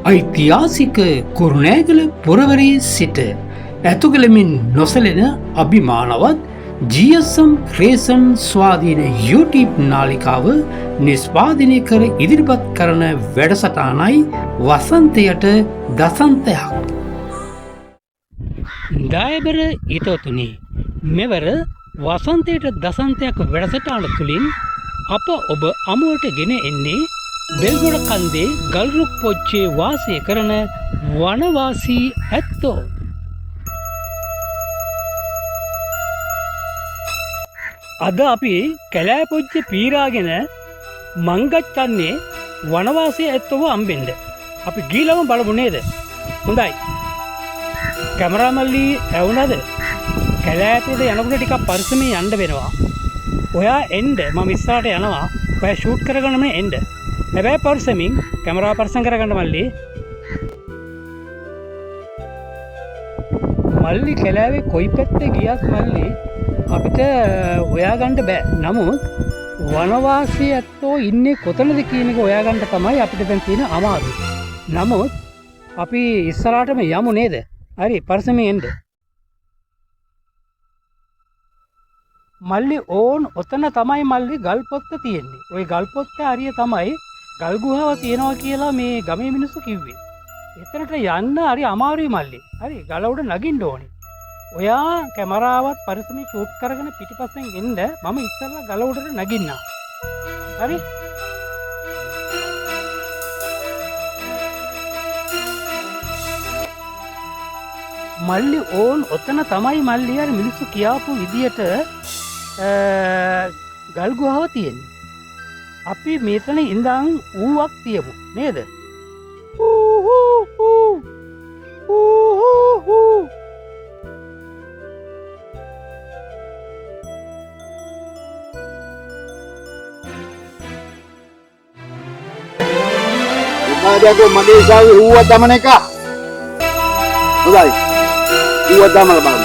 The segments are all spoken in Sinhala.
ඓතිහාසික කුරුණෑගල පුරවරයේ සිට ඇතුගලමින් නොසලෙන අභිමානවත් GSM ක්‍රේසන් ස්වාධීන YouTube නාලිකාව නිස්පාදනය කර ඉදිරිපත් කරන වැඩසටහනයි වසන්තයට දසන්තයක්. දායබර ඊතතුනි, මෙවර වසන්තයට දසන්තයක් වැඩසටහන තුළින් අප ඔබ අමුවට ගෙන එන්නේ බෙල්ගොඩ කන්දේ ගල්රුක් පොච්චේ වාසය කරන වනවාසී ඇත්තෝ. අද අපි කැලෑපොච්ච පීරාගෙන මංගච්චන්නේ වනවාසී ඇත්තව අම්බෙන්ද. අපි ගීලම බලමු නේද? හොඳයි. කැමරාමල්ලි ඇවුනද? කැලෑපොට යනකොට ටිකක් පරිස්සමෙන් යන්න වෙනවා. ඔයා එන්න, මම ඉස්සරහට යනවා. ඔයා ෂූට් කරගන්නම එන්න. හැබැයි පරිස්සමින් කැමරාව පරිස්සම් කරගන්න මල්ලි. මල්ලි කැලෑවේ කොයි පැත්තේ ගියත් මල්ලි අපිට හොයාගන්න බෑ. නමුත් වනවාසී ඇත්තෝ ඉන්නේ කොතනද කියන එක හොයාගන්න තමයි අපිට දැන් තියෙන අමාරුව. නමුත් අපි ඉස්සරහටම යමු නේද? හරි, පරිස්සමෙන් එන්න. මල්ලි ඕන් ඔතන තමයි මල්ලි ගල් පොත්ත තියෙන්නේ. ওই ගල් පොත්ත හරිය තමයි ගල් ගුහාව තියෙනවා කියලා මේ ගමේ මිනිස්සු කිව්වේ. එතනට යන්න හරි අමාරුයි මල්ලි. හරි, ගල උඩ නගින්න ඕනේ. ඔයා කැමරාවත් පරිස්සමින් ෂූට් කරගෙන පිටිපස්සෙන් එන්න. මම ඉස්සෙල්ලා ගල උඩට නගින්නම්. හරි? මල්ලි ඕන් ඔතන තමයි මල්ලි අර මිනිස්සු කියාපු විදියට ගල් ගුහාව තියෙන්නේ. අපි මෙතන ඉඳන් ඌවක් තියමු නේද? Ada mandi sawi huwa daman ka. Uday. Huwa daman bang.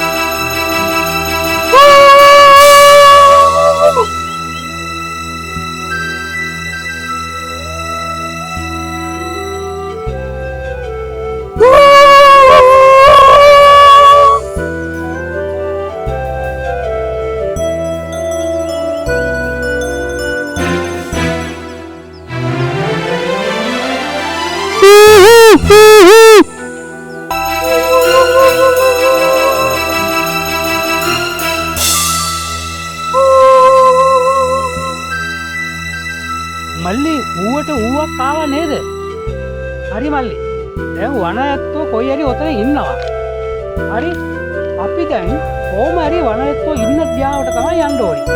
මල්ලි ඌවට ඌවක් ආවා නේද? හරි මල්ලි. දැන් වන ඇත්තෝ කොයි හරි ඔතන ඉන්නවා. හරි? අපි දැන් කොහොම හරි වන ඇත්තෝ ඉන්න දිහාවට තමයි යන්න ඕනේ.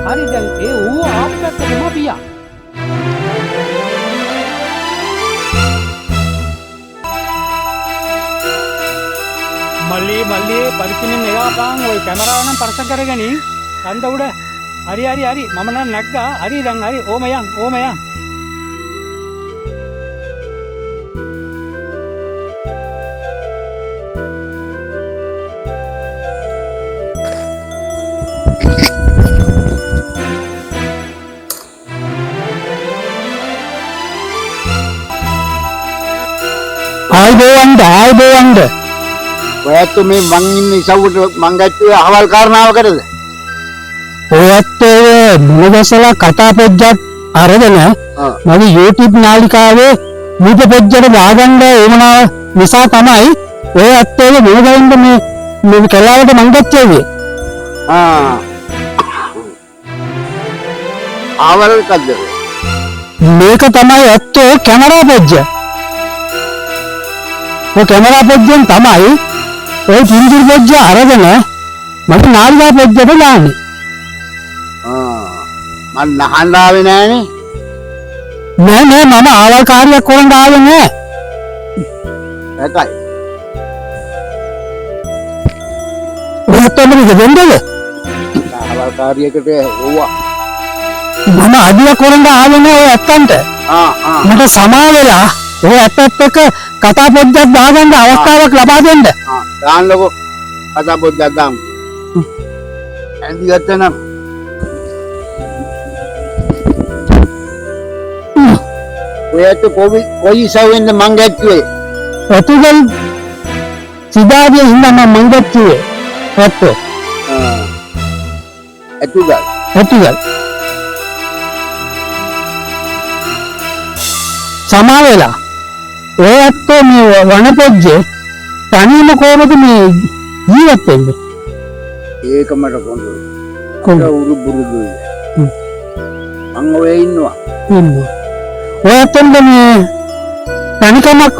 හරි, දැන් ඒ ඌව ආපස්සටම පියා. මල්ලි පරිස්සමෙන් එගාපන්. ওই කැමරාව නම් පරිස්සම් කරගෙන කන්ද උඩ. හරි මම නම් නැග්ගා. හරි දැන් හරි. ඕම යන්. ආයිබෝවන්ද. ඔයත් මේ මං ඉන්නේ ඉසව්වට මං ගැච්චුවේ අහවල් කාරණාවකටද? ඔයත් මුලදසලා කතා පොජ්ජක් අරගෙන මගේ YouTube නාලිකාවේ මුද පොජ්ජට දාගන්න උවමනාව නිසා තමයි ඔය ඇත්තේ මුලදින්ද මේ කලාවට මං ගැච්චේ. අහවල් කද්ද? මේක තමයි ඇත්තෝ කැමරා පොජ්ජ. ඔය කැමරා පොජ්ජෙන් තමයි ඔය පින්තූර පොජ්ජ අරගෙන මට නාලිකා පොජ්ජට දාන්නේ. මං නහන්න ආවේ නෑනේ. නෑ මම ආවල් කාර්යයක් කරන්න ආවේ නෑ. ඒකයි. ඔයත් මොකද වෙන්නද? ආවල් කාර්යයකට ඕවා. මම අදියා කරන්න ආවේ නෑ ඔය ඇත්තන්ට. මට සමා වෙලා ඔය ඇත්තත් එක්ක කතා පොඩ්ඩක් දාගන්න අවස්ථාවක් ලබා දෙන්න. දාන්නකෝ කතා පොඩ්ඩක් දාමු. ඇඳි ගත්තනම් ඔයත් කොයි සවෙන්ද මං ගැච්චුවේ? ඇතුගල් සිදාදිය හින්දා මම මංගත් කිව්වේ ඇත්ත ඇතුගල් ඇතුගල් සමා වෙලා ඔය ඇත්තෝ මේ වනපොජ්ජේ තනියම කොහොමද මේ ජීවත් වෙන්නේ ඒක මට කොන්දරු කොහොමද උරු බුරුදුයි මං ඔය ඉන්නවා ඉන්නේ ඔය ඇත්තන්ට මේ තනිකමක්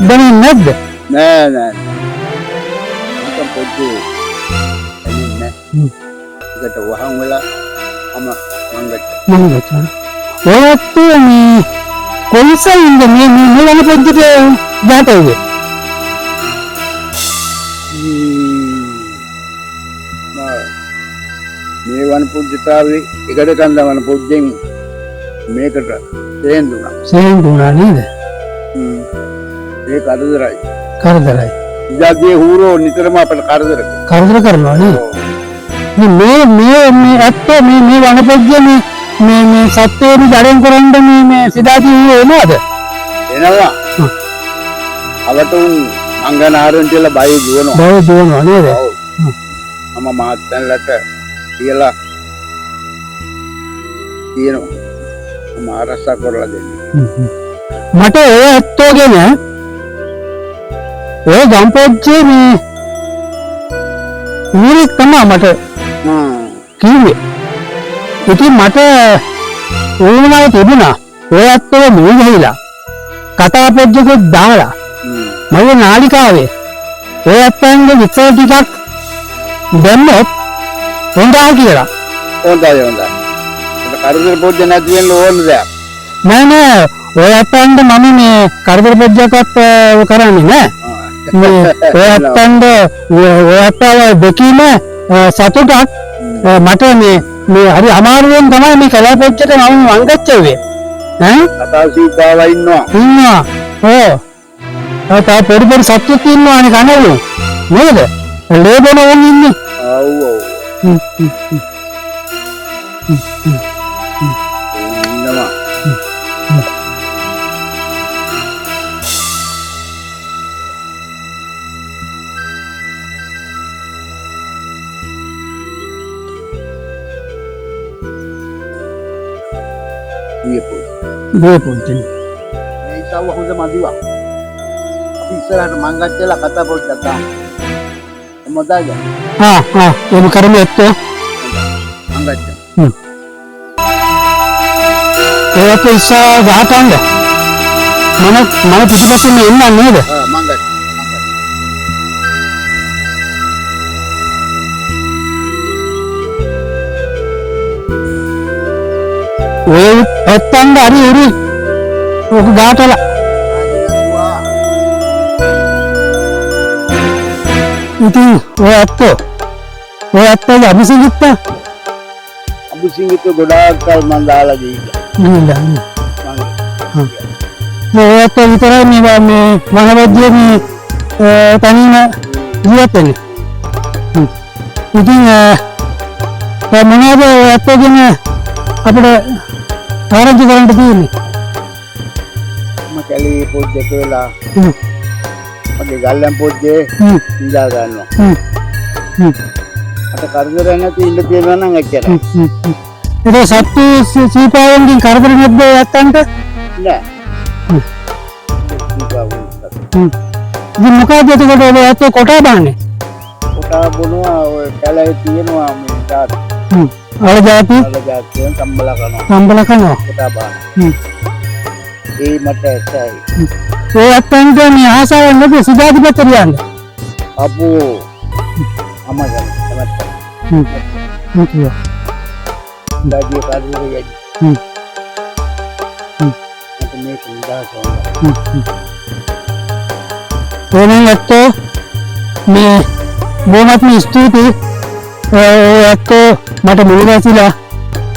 දැනෙන්නේ නැද්ද නෑ නෑ මට පොඩ්ඩේ එන්නේ ඒකට වහන් වෙලා මංගට ඔය ඇත්තෝ මේ කොයිසයින්ද මේ වනපොජ්ජට දාතේ මේ වන පුජ්ජතාවේ එකට කන්ද වන පුජ්ජෙන් මේකට තේන්දුනා සේන්දුනා නේද ඒ කරදරයි කරදරයි ඉජාගේ හූරෝ නිතරම අපට කරදර කරනවා නේද මේ ඇත්තෝ මේ වනපොජ්ජ මේ සත්‍යෝනි ජඩෙන් කරන්න මේ සිදාදී එනවද එනවා අවටුන් අංගනාරුන්ටල බය දුවනවා නේද මම මාත්තැන්ලට කියලා තියෙනවා මම ආරක්ෂා කරලා දෙන්න මට ඔය ඇත්තෝගෙන ඔය ගම්පොජ්ජේ මේ ඌරෙක් තමා මට කිව්වේ ඉතින් මට ඕනම තිබුණා ඔය ඇත්තෝ මේ ගිහිලා කතා පොජ්ජකුත් දාලා මගේ නාලිකාවේ ඔය ඇත්තන්ගේ විස්තර ටිකක් දැම්මොත් හොඳයි කියලා හොඳයි කරදර පොජ්ජ නැති වෙන්න ඕන දෙයක් නෑ ඔය ඇත්තන්ට මම මේ කරදර පොජ්ජකත් කරන්නේ නෑ ඔය ඇත්තන්ට ඔය ඇත්තව දෙකීම සතුටක් මට මේ හරි අමාරුවෙන් තමයි මේ කලා පොජ්ජට මම වංගච්චුවේ කතා සීතාව ඉන්නවා ඔව් තා පොඩි සතුටක් ඉන්නවානේ කනවලු නේද ලේබන වුන් ඉන්නේ ඔව් ඉන්නවා බෝපොන්තේ මේ ඉස්සව හොඳ මදිවා අපි ඉස්සරහට මංගච්චලා කතා පොඩ්ඩක් දාමු මොදාද එම කරමු ඇත්තෝ මංගච්ච ඒක ඉස්සා ගහටන්න මම පිටිපස්සෙන් එන්න නේද මංගච්ච ඔය ඇත්තන්ට හරි උරු ඔක ගාටලා ඉතින් ඔය ඇත්තෝ අභිසිංගිත්ත ගොඩාක් කල් මන් දාලා දීලා ඔය ඇත්තෝ විතරයි මේ වනවැද්දේ මේ තනියම ජීවත් වෙන්නේ ඉතින් මොනවද ඔය ඇත්තෝගෙන අපිට ආරංචි කරන්න තියෙන්නේ මම කැලේ පොඩ්ඩක් වෙලා මගේ ගල්ලන් පොඩ්ඩේ ඉඳා ගන්නවා අත කරදර නැති ඉන්න තියෙනවා නම් එච්චරයි ඒක සත්තු සීපාවෙන්ගෙන් කරදර නැද්ද යත්තන්ට නෑ ඉතින් මොකද එතකොට ඔය ඇත්තෝ කොටා බාන්නේ කොටා බොනවා ඔය කැලේ තියෙනවා මේ දාට අලජාතියෙන් කම්බල කරනවා කොටා බාන ඒ මට ඇත්තයි ඔය ඇත්තන්ට මේ ආසාවෙන් නැති සිතාධිපති යන්න අපෝ අමගල තමයි දාදී කාර්යය යයි මට මේක නිදාසොන්ද ඕනෙන් ඇත්තෝ මේ බොහොමත්ම ස්තුතියි ඇත්තෝ මට මුලදැසිලා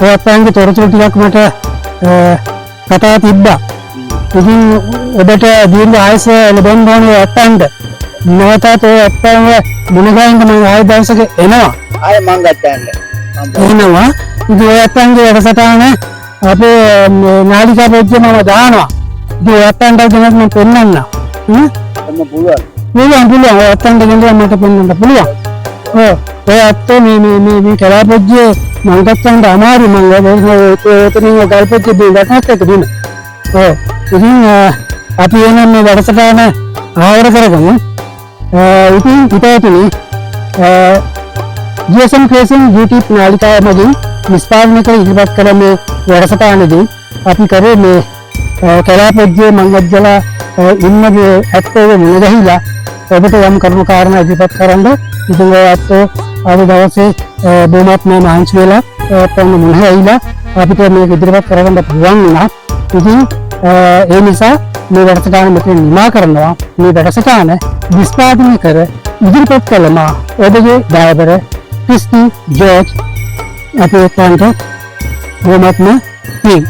ඔය ඇත්තන්ගේ තොරතුරු ටිකක් මට කතා තිබ්බා ඉතින් ඔබට දීර්ඝ ආයුෂ ලැබෙන්න ඕනේ ඇත්තන්ට නැවතත් ඔය ඇත්තන්ව මුණගායින්ද මම ආයෙ දවසක එනවා ආයෙ මං ගත්තන්න එනවා ඉතින් ඔය ඇත්තන්ගේ වැඩසටහන අපේ නාලිකා පොජ්ජේ මම දානවා ඉතින් ඔය ඇත්තන්ට දැනත් මම පෙන්නන්න යන්න පුළුවන්. පුළුවන් ඔය අත්තන්ට ගෙනලා මට පෙන්වන්න පුළුවන්. ඔය අත්තෝ මේ කලාපොජ්ජේ මම ගත්තන්ට අමාරු මම ඔතනින් ගල්පොජ්ජේ දෙන්නත් එක දුන්න. ඉතින් අපි එනම් මේ වැඩසටහන ආවර කරගමු. ඉතින් පිටාතුනේ GSM Creation YouTube නාලිකාව මගින් නිෂ්පාදනය කර ඉදිරිපත් කළ මේ වැඩසටහනදී අපි කරේ මේ කලාපොජ්ජේ මංගජ්ජලා ඉන්නගේ ඇත්තේ මුණ ගැහිලා ඔබට යම් කරුණු කාරණා ඉදිරිපත් කරන්න. ඉතින් ඔය අත්තෝ අද දවසේ බොහොමත් මේ මහන්සි වෙලා පොන්න මුණ ඇවිලා අපිට මේක ඉදිරිපත් කරගන්න පුළුවන් වුණා. ඉතින් ඒ නිසා මේ වැඩසටහන මෙතන නිමා කරනවා. මේ වැඩසටහන නිෂ්පාදනය කර ඉදිරිපත් කළ මා ඔබගේ දායබර ක්‍රිස්ටි ජෝර්ජ් අපේ එක්කන්ට බොහොමත්ම පිං